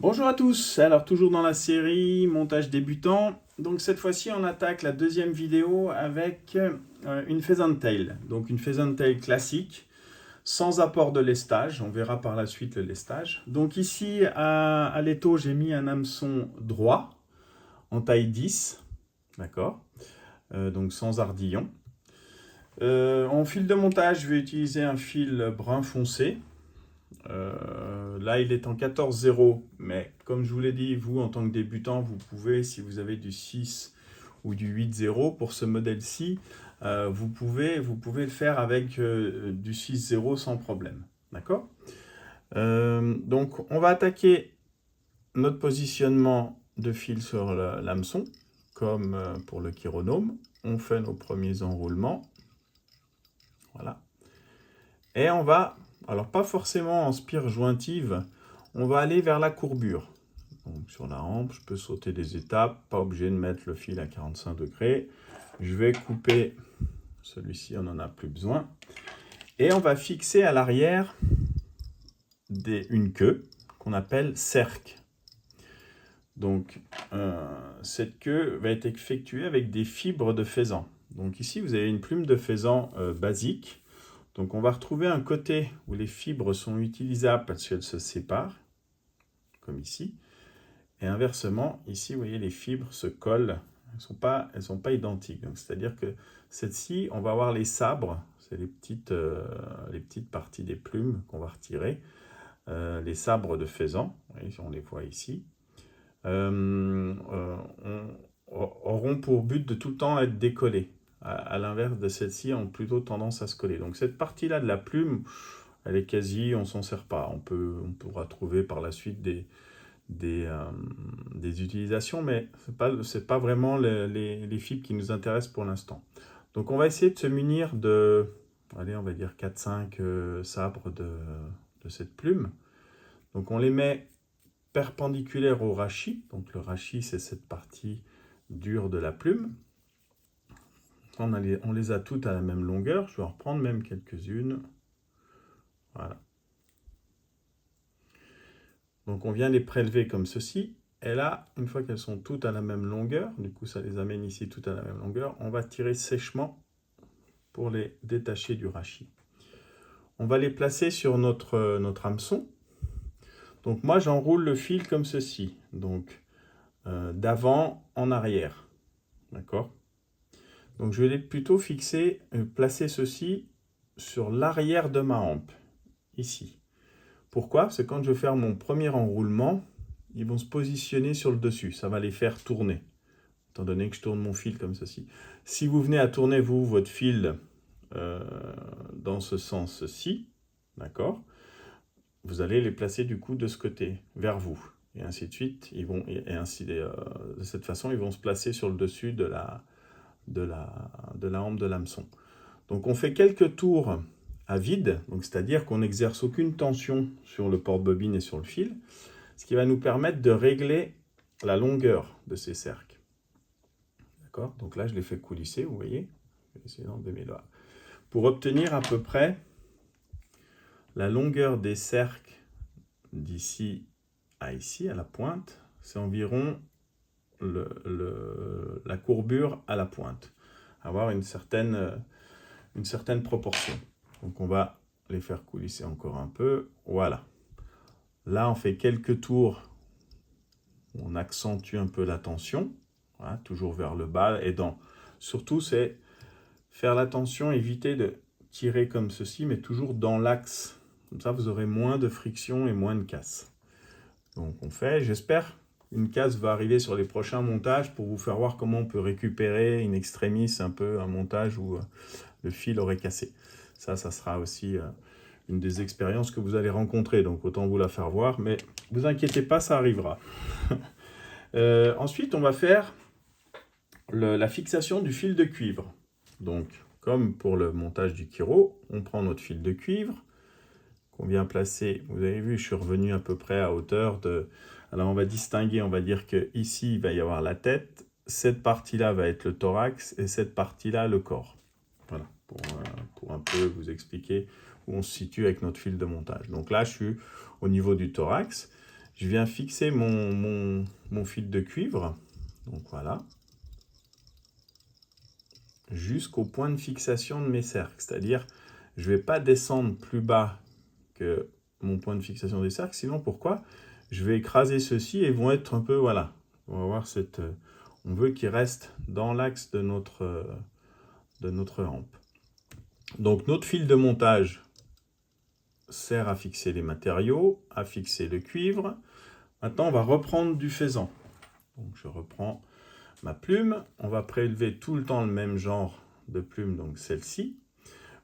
Bonjour à tous, alors toujours dans la série montage débutant, donc cette fois-ci on attaque la deuxième vidéo avec une pheasant tail, donc une pheasant tail classique, sans apport de lestage, on verra par la suite le lestage. Donc ici à l'étau j'ai mis un hameçon droit en taille 10, d'accord, donc sans ardillon. En fil de montage je vais utiliser un fil brun foncé. Là, il est en 14,0, mais comme je vous l'ai dit, vous, en tant que débutant, vous pouvez, si vous avez du 6 ou du 8,0 pour ce modèle-ci, vous pouvez le faire avec du 6,0 sans problème. D'accord. Donc, on va attaquer notre positionnement de fil sur l'hameçon, comme pour le chironome. On fait nos premiers enroulements. Voilà. Et on va, alors pas forcément en spire jointive, on va aller vers la courbure. Donc sur la hampe, je peux sauter des étapes, pas obligé de mettre le fil à 45 degrés. Je vais couper celui-ci, on n'en a plus besoin. Et on va fixer à l'arrière une queue qu'on appelle cerque. Donc cette queue va être effectuée avec des fibres de faisan. Donc ici, vous avez une plume de faisan basique. Donc on va retrouver un côté où les fibres sont utilisables parce qu'elles se séparent, comme ici. Et inversement, ici, vous voyez, les fibres se collent. Elles sont pas identiques. C'est-à-dire que cette-ci, on va avoir les sabres, c'est les petites parties des plumes qu'on va retirer. Les sabres de faisan, voyez, on les voit ici, auront pour but de tout le temps être décollés. À l'inverse de celle-ci, ont plutôt tendance à se coller. Donc cette partie-là de la plume, elle est quasi, on s'en sert pas. On pourra trouver par la suite des utilisations, mais c'est pas vraiment les fibres qui nous intéressent pour l'instant. Donc on va essayer de se munir de, allez, on va dire 4-5 sabres de cette plume. Donc on les met perpendiculaires au rachis. Donc le rachis, c'est cette partie dure de la plume. On les a toutes à la même longueur. Je vais en reprendre même quelques-unes. Voilà. Donc on vient les prélever comme ceci. Et là, une fois qu'elles sont toutes à la même longueur, du coup ça les amène ici toutes à la même longueur, on va tirer sèchement pour les détacher du rachis. On va les placer sur notre hameçon. Donc moi j'enroule le fil comme ceci, donc d'avant en arrière. D'accord. Donc je vais plutôt placer ceci sur l'arrière de ma hampe, ici. Pourquoi? Parce que quand je vais faire mon premier enroulement, ils vont se positionner sur le dessus. Ça va les faire tourner, étant donné que je tourne mon fil comme ceci. Si vous venez à tourner, votre fil dans ce sens-ci, d'accord, vous allez les placer du coup de ce côté, vers vous. Et ainsi de suite, de cette façon, ils vont se placer sur le dessus de la hampe de l'hameçon. Donc on fait quelques tours à vide, c'est-à-dire qu'on n'exerce aucune tension sur le porte-bobine et sur le fil, ce qui va nous permettre de régler la longueur de ces cercles. D'accord? Donc là, je les fais coulisser, vous voyez. Je vais essayer d'enlever mes doigts. Pour obtenir à peu près la longueur des cercles d'ici à ici, à la pointe, c'est environ la courbure à la pointe. Avoir une certaine proportion. Donc on va les faire coulisser encore un peu. Voilà. Là, on fait quelques tours. On accentue un peu la tension. Voilà, toujours vers le bas. Et surtout, c'est faire la tension, éviter de tirer comme ceci, mais toujours dans l'axe. Comme ça, vous aurez moins de friction et moins de casse. Donc on fait, j'espère, une casse va arriver sur les prochains montages pour vous faire voir comment on peut récupérer in extremis un peu un montage où le fil aurait cassé. Ça sera aussi une des expériences que vous allez rencontrer, donc autant vous la faire voir, mais ne vous inquiétez pas, ça arrivera. Ensuite, on va faire la fixation du fil de cuivre. Donc, comme pour le montage du chiro, on prend notre fil de cuivre, qu'on vient placer, vous avez vu, je suis revenu à peu près à hauteur de... Alors on va distinguer, on va dire qu'ici, il va y avoir la tête, cette partie-là va être le thorax, et cette partie-là, le corps. Voilà, pour un peu vous expliquer où on se situe avec notre fil de montage. Donc là, je suis au niveau du thorax, Je viens fixer mon fil de cuivre, donc voilà, jusqu'au point de fixation de mes cercles. C'est-à-dire, je ne vais pas descendre plus bas que mon point de fixation des cercles, sinon pourquoi? Je vais écraser ceux-ci et ils vont être un peu, voilà, on va voir on veut qu'ils restent dans l'axe de notre hampe. Donc notre fil de montage sert à fixer les matériaux, à fixer le cuivre. Maintenant, on va reprendre du faisan. Donc je reprends ma plume. On va prélever tout le temps le même genre de plume, donc celle-ci.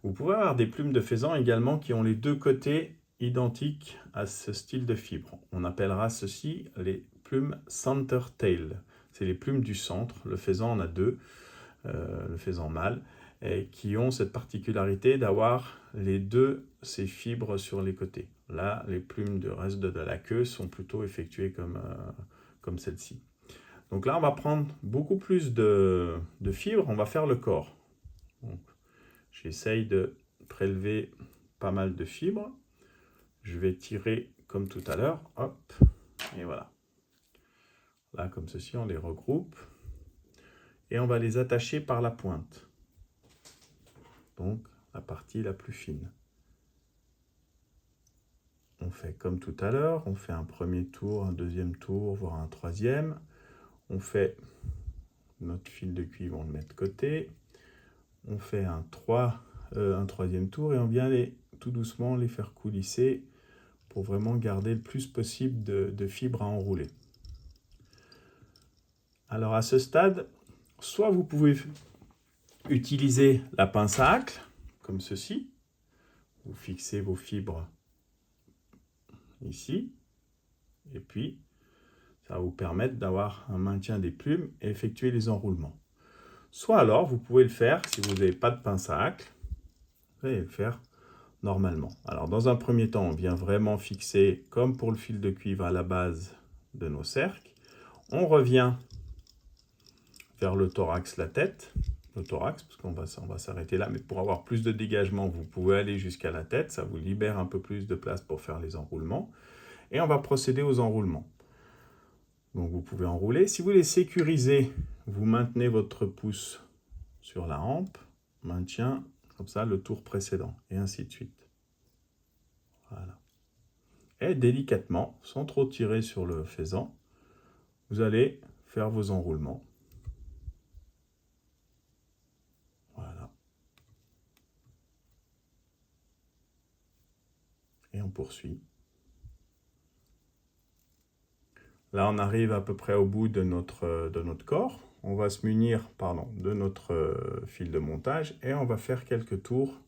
Vous pouvez avoir des plumes de faisan également qui ont les deux côtés identiques à ce style de fibre. On appellera ceci les plumes center tail. C'est les plumes du centre. Le faisan en a deux, le faisan mâle, et qui ont cette particularité d'avoir les deux ces fibres sur les côtés. Là, les plumes du reste de la queue sont plutôt effectuées comme celle-ci. Donc là, on va prendre beaucoup plus de fibres, on va faire le corps. J'essaye de prélever pas mal de fibres. Je vais tirer comme tout à l'heure, hop, et voilà. Là, comme ceci, on les regroupe. Et on va les attacher par la pointe. Donc, la partie la plus fine. On fait comme tout à l'heure, on fait un premier tour, un deuxième tour, voire un troisième. On fait notre fil de cuivre, on le met de côté. On fait un troisième tour et on vient tout doucement les faire coulisser pour vraiment garder le plus possible de fibres à enrouler. Alors à ce stade, soit vous pouvez utiliser la pince à hacle, comme ceci. Vous fixez vos fibres ici, et puis ça va vous permettre d'avoir un maintien des plumes et effectuer les enroulements. Soit alors, vous pouvez le faire, si vous n'avez pas de pince à hacle, vous allez le faire normalement. Alors dans un premier temps, on vient vraiment fixer, comme pour le fil de cuivre, à la base de nos cercles. On revient vers le thorax, la tête, le thorax, parce qu'on va s'arrêter là, mais pour avoir plus de dégagement, vous pouvez aller jusqu'à la tête, ça vous libère un peu plus de place pour faire les enroulements. Et on va procéder aux enroulements. Donc vous pouvez enrouler. Si vous voulez sécuriser, vous maintenez votre pouce sur la hampe, maintien, comme ça, le tour précédent, et ainsi de suite. Voilà. Et délicatement, sans trop tirer sur le faisan, vous allez faire vos enroulements. Voilà. Et on poursuit. Là, on arrive à peu près au bout de notre corps. On va se munir de notre fil de montage et on va faire quelques tours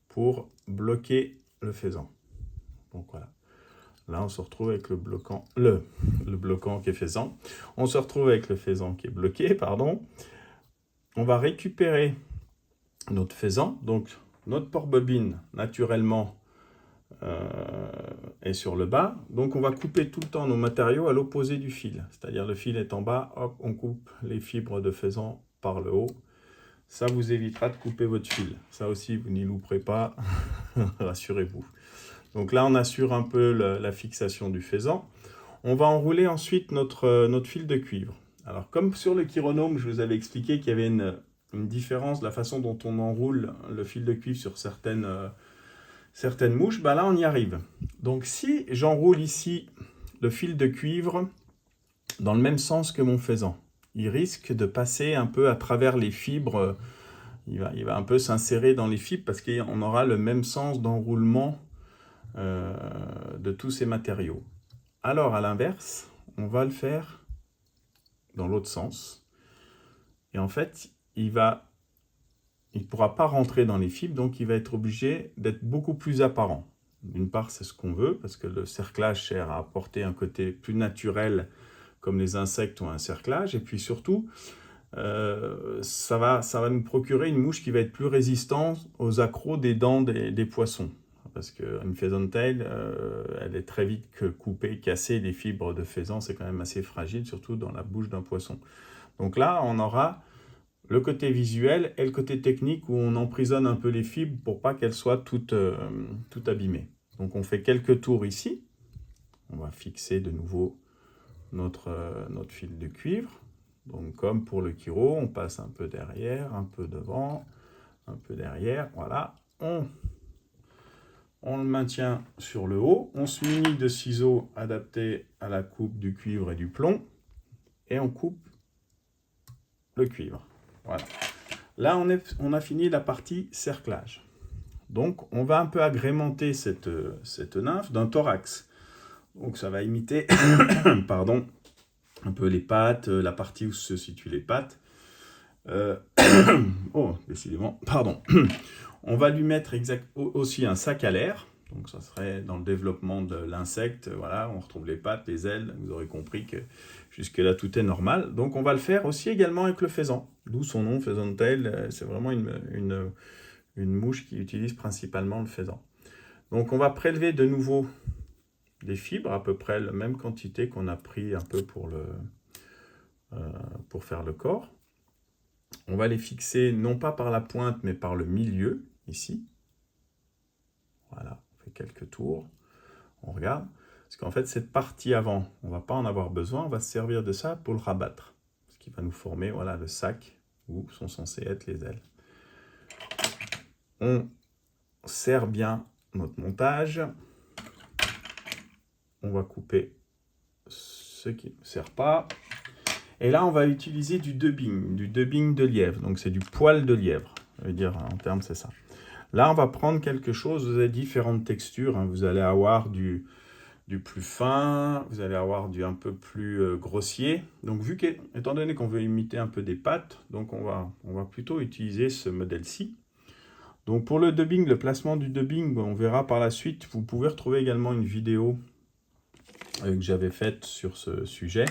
pour bloquer le faisan. Donc voilà. Là, on se retrouve avec le bloquant qui est faisan. On se retrouve avec le faisan qui est bloqué, pardon. On va récupérer notre faisan. Donc, notre porte-bobine, naturellement, est sur le bas. Donc, on va couper tout le temps nos matériaux à l'opposé du fil. C'est-à-dire, le fil est en bas, hop, on coupe les fibres de faisan par le haut. Ça vous évitera de couper votre fil. Ça aussi, vous n'y louperez pas, rassurez-vous. Donc là, on assure un peu la fixation du faisan. On va enrouler ensuite notre fil de cuivre. Alors, comme sur le chironome, je vous avais expliqué qu'il y avait une différence de la façon dont on enroule le fil de cuivre sur certaines mouches, là, on y arrive. Donc, si j'enroule ici le fil de cuivre dans le même sens que mon faisan, il risque de passer un peu à travers les fibres. Il va un peu s'insérer dans les fibres parce qu'on aura le même sens d'enroulement de tous ces matériaux. Alors, à l'inverse, on va le faire dans l'autre sens. Et en fait, il ne pourra pas rentrer dans les fibres, donc il va être obligé d'être beaucoup plus apparent. D'une part, c'est ce qu'on veut, parce que le cerclage sert à apporter un côté plus naturel, comme les insectes ont un cerclage. Et puis surtout, ça va nous procurer une mouche qui va être plus résistante aux accros des dents des poissons. Parce qu'une pheasant tail, elle est très vite coupée, cassée. Les fibres de faisan, c'est quand même assez fragile, surtout dans la bouche d'un poisson. Donc là, on aura le côté visuel et le côté technique où on emprisonne un peu les fibres pour pas qu'elles soient toutes abîmées. Donc on fait quelques tours ici. On va fixer de nouveau notre fil de cuivre. Donc comme pour le Kiro, on passe un peu derrière, un peu devant, un peu derrière. Voilà, on le maintient sur le haut. On se munit de ciseaux adaptés à la coupe du cuivre et du plomb. Et on coupe le cuivre. Voilà. Là, on a fini la partie cerclage. Donc, on va un peu agrémenter cette nymphe d'un thorax. Donc, ça va imiter pardon, un peu les pattes, la partie où se situent les pattes. Oh, décidément, pardon. On va lui mettre aussi un sac à l'air. Donc, ça serait dans le développement de l'insecte. Voilà, on retrouve les pattes, les ailes. Vous aurez compris que jusque-là, tout est normal. Donc, on va le faire aussi également avec le faisan. D'où son nom, Pheasant Tail. C'est vraiment une mouche qui utilise principalement le faisan. Donc, on va prélever de nouveau des fibres, à peu près la même quantité qu'on a pris un peu pour faire le corps. On va les fixer non pas par la pointe, mais par le milieu, ici. Voilà, on fait quelques tours. On regarde. Parce qu'en fait, cette partie avant, on ne va pas en avoir besoin. On va se servir de ça pour le rabattre. Ce qui va nous former, voilà, le sac où sont censées être les ailes. On serre bien notre montage. On va couper ce qui ne sert pas. Et là, on va utiliser du dubbing de lièvre. Donc, c'est du poil de lièvre. Je veux dire, en termes, c'est ça. Là, on va prendre quelque chose, vous avez différentes textures. Hein. Vous allez avoir du plus fin, vous allez avoir du un peu plus grossier. Donc, étant donné qu'on veut imiter un peu des pattes, donc on va plutôt utiliser ce modèle-ci. Donc, pour le dubbing, le placement du dubbing, on verra par la suite. Vous pouvez retrouver également une vidéo que j'avais faite sur ce sujet.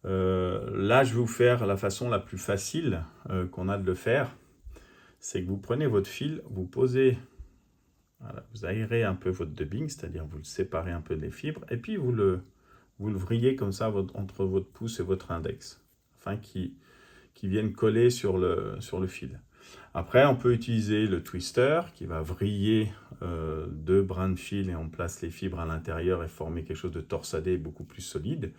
Là, je vais vous faire la façon la plus facile qu'on a de le faire. C'est que vous prenez votre fil, vous posez, voilà, vous aérez un peu votre dubbing, c'est-à-dire vous le séparez un peu des fibres, et puis vous le vrillez comme ça entre votre pouce et votre index, afin qu'il vienne coller sur le fil. Après, on peut utiliser le twister qui va vriller 2 brins de fil et on place les fibres à l'intérieur et former quelque chose de torsadé beaucoup plus solide.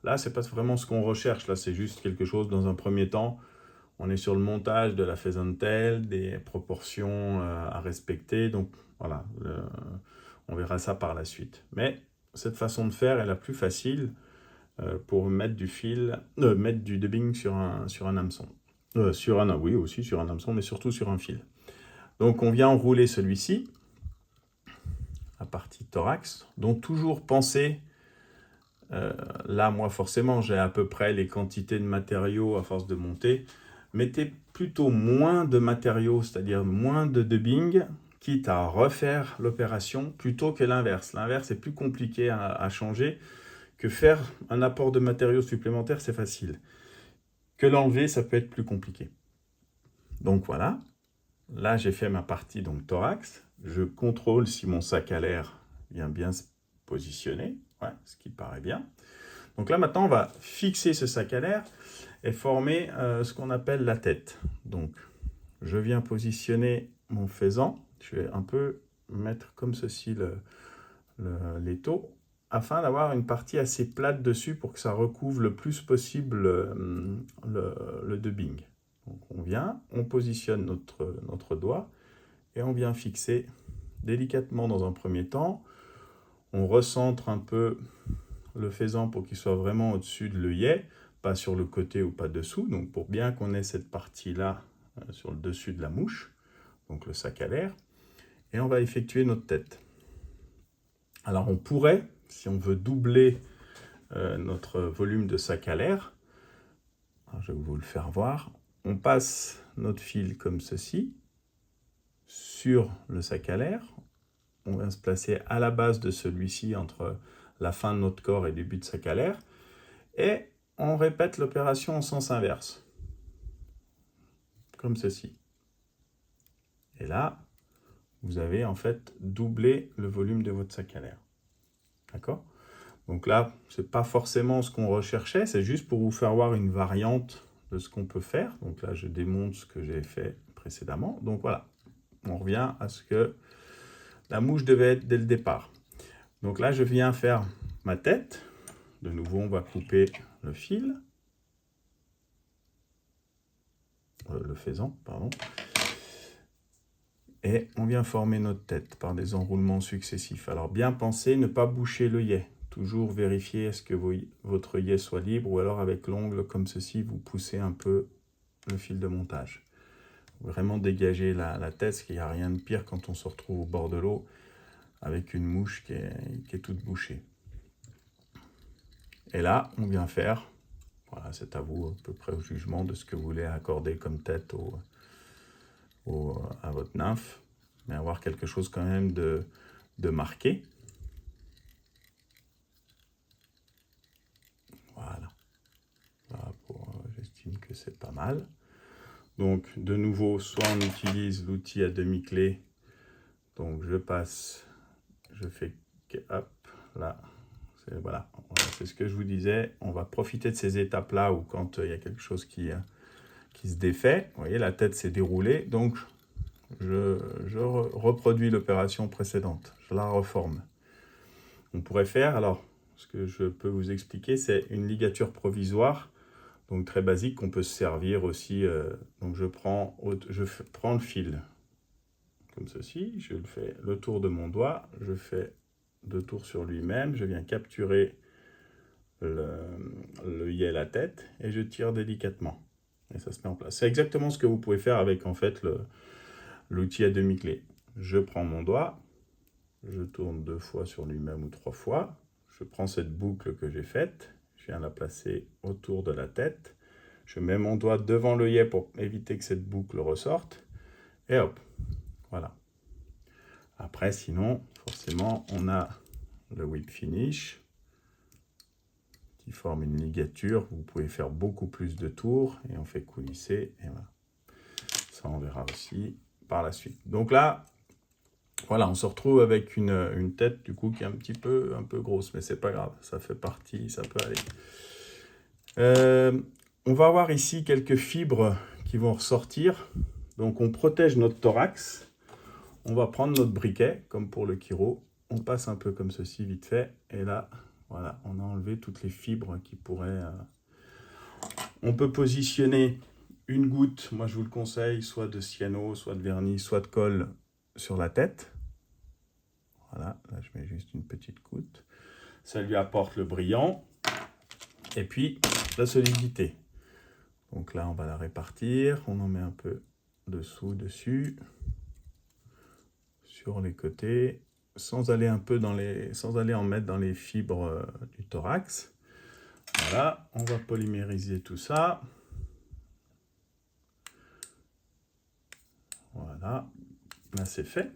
Là, ce n'est pas vraiment ce qu'on recherche. Là, c'est juste quelque chose, dans un premier temps, on est sur le montage de la Pheasant Tail, des proportions à respecter. Donc, voilà, on verra ça par la suite. Mais cette façon de faire est la plus facile pour mettre du dubbing sur un hameçon. Oui, aussi sur un hameçon, mais surtout sur un fil. Donc, on vient enrouler celui-ci, la partie thorax. Donc, toujours penser... là, moi, forcément, j'ai à peu près les quantités de matériaux à force de monter. Mettez plutôt moins de matériaux, c'est-à-dire moins de dubbing, quitte à refaire l'opération, plutôt que l'inverse. L'inverse est plus compliqué à changer, que faire un apport de matériaux supplémentaires, c'est facile. Que l'enlever, ça peut être plus compliqué. Donc voilà, là j'ai fait ma partie donc thorax. Je contrôle si mon sac à l'air vient bien se positionner, ouais, ce qui paraît bien. Donc là maintenant on va fixer ce sac à l'air et former ce qu'on appelle la tête. Donc je viens positionner mon faisan, je vais un peu mettre comme ceci l'étau, afin d'avoir une partie assez plate dessus pour que ça recouvre le plus possible le dubbing. Donc on vient, on positionne notre doigt et on vient fixer délicatement dans un premier temps. On recentre un peu le faisan pour qu'il soit vraiment au-dessus de l'œillet, pas sur le côté ou pas dessous. Donc pour bien qu'on ait cette partie-là sur le dessus de la mouche, donc le sac à l'air, et on va effectuer notre tête. Alors on pourrait, si on veut doubler notre volume de sac à l'air, je vais vous le faire voir, on passe notre fil comme ceci sur le sac à l'air. On va se placer à la base de celui-ci entre la fin de notre corps et le début de sac à l'air. Et on répète l'opération en sens inverse. Comme ceci. Et là, vous avez en fait doublé le volume de votre sac à l'air. D'accord ? Donc là, ce n'est pas forcément ce qu'on recherchait, c'est juste pour vous faire voir une variante de ce qu'on peut faire. Donc là, je démonte ce que j'ai fait précédemment. Donc voilà, on revient à ce que la mouche devait être dès le départ. Donc là, je viens faire ma tête. De nouveau, on va couper le fil. Le faisan, pardon. Et on vient former notre tête par des enroulements successifs. Alors bien penser, ne pas boucher l'œillet. Toujours vérifier est-ce que votre œillet soit libre ou alors avec l'ongle comme ceci, vous poussez un peu le fil de montage. Vraiment dégager la tête, parce qu'il n'y a rien de pire quand on se retrouve au bord de l'eau avec une mouche qui est toute bouchée. Et là, on vient faire, voilà, c'est à vous à peu près au jugement de ce que vous voulez accorder comme tête à votre nymphe, mais avoir quelque chose quand même de marqué. Voilà. J'estime que c'est pas mal. Donc, de nouveau, soit on utilise l'outil à demi-clé. Donc, je passe, je fais, hop, là. Voilà, c'est ce que je vous disais. On va profiter de ces étapes-là où quand il y a quelque chose qui se défait, vous voyez, la tête s'est déroulée. Donc, je reproduis l'opération précédente. Je la reforme. On pourrait faire, alors, ce que je peux vous expliquer, c'est une ligature provisoire. Donc très basique, qu'on peut se servir aussi. Donc je prends le fil comme ceci, je le fais le tour de mon doigt, je fais 2 tours sur lui-même, je viens capturer l'œillet, la tête, et je tire délicatement. Et ça se met en place. C'est exactement ce que vous pouvez faire avec en fait l'outil à demi-clé. Je prends mon doigt, je tourne 2 fois sur lui-même ou 3 fois, je prends cette boucle que j'ai faite, je viens la placer autour de la tête, je mets mon doigt devant l'œillet pour éviter que cette boucle ressorte, et hop, voilà. Après, sinon, forcément, on a le whip finish qui forme une ligature. Vous pouvez faire beaucoup plus de tours et on fait coulisser, et voilà. Ça, on verra aussi par la suite. Donc là, voilà, on se retrouve avec une tête du coup qui est un peu grosse, mais c'est pas grave, ça fait partie, ça peut aller. On va avoir ici quelques fibres qui vont ressortir. Donc on protège notre thorax. On va prendre notre briquet, comme pour le chiro. On passe un peu comme ceci, vite fait. Et là, voilà, on a enlevé toutes les fibres qui pourraient... On peut positionner une goutte, moi je vous le conseille, soit de cyano, soit de vernis, soit de colle sur la tête. Voilà, là je mets juste une petite goutte. Ça lui apporte le brillant. Et puis, la solidité. Donc là, on va la répartir. On en met un peu dessous, dessus, sur les côtés, sans aller en mettre dans les fibres du thorax. Voilà, on va polymériser tout ça. Voilà, là c'est fait.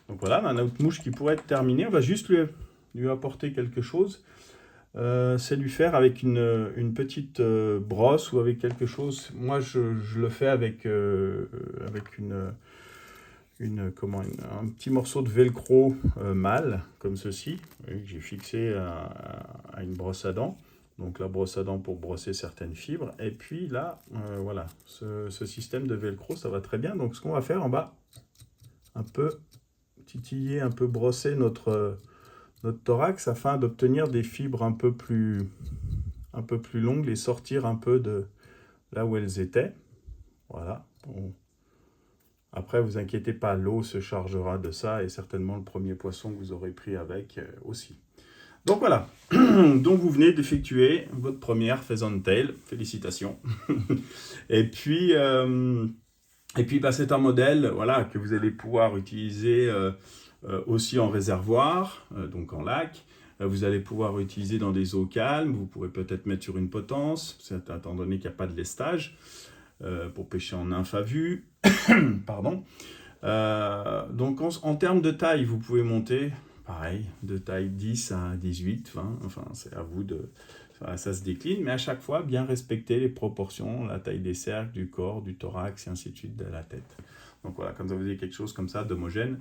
Donc voilà, on a notre mouche qui pourrait être terminée. On va juste lui apporter quelque chose. C'est lui faire avec une petite brosse ou avec quelque chose. Moi, je le fais avec un petit morceau de velcro mâle, comme ceci, que j'ai fixé à une brosse à dents. Donc la brosse à dents pour brosser certaines fibres. Et puis là, voilà, ce système de velcro, ça va très bien. Donc ce qu'on va faire, on va un peu titiller, un peu brosser notre thorax afin d'obtenir des fibres un peu plus longues, les sortir un peu de là où elles étaient. Voilà. Bon. Après, vous inquiétez pas, l'eau se chargera de ça et certainement le premier poisson que vous aurez pris avec aussi. Donc voilà, donc vous venez d'effectuer votre première pheasant tail, félicitations. Et puis bah, c'est un modèle voilà, que vous allez pouvoir utiliser aussi en réservoir, donc en lac. Vous allez pouvoir utiliser dans des eaux calmes, vous pourrez peut-être mettre sur une potence, étant donné qu'il n'y a pas de lestage, pour pêcher en nymphe à vue. Pardon. Donc en termes de taille, vous pouvez monter, pareil, de taille 10 à 18, 20, enfin c'est à vous de... Ça se décline, mais à chaque fois, bien respecter les proportions, la taille des cercles, du corps, du thorax, et ainsi de suite, de la tête. Donc voilà, comme ça vous avez quelque chose comme ça, d'homogène,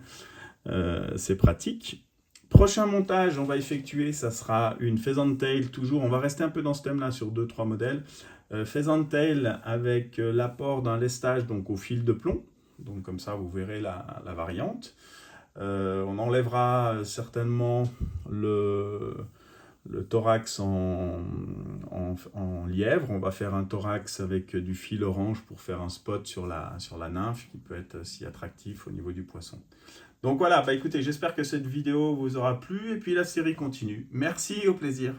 c'est pratique. Prochain montage, on va effectuer, ça sera une pheasant tail, toujours, on va rester un peu dans ce thème-là sur 2-3 modèles. Pheasant tail avec l'apport d'un lestage donc au fil de plomb, donc comme ça vous verrez la variante. On enlèvera certainement le thorax en lièvre. On va faire un thorax avec du fil orange pour faire un spot sur la nymphe qui peut être si attractif au niveau du poisson. Donc voilà, bah écoutez, j'espère que cette vidéo vous aura plu et puis la série continue. Merci, au plaisir.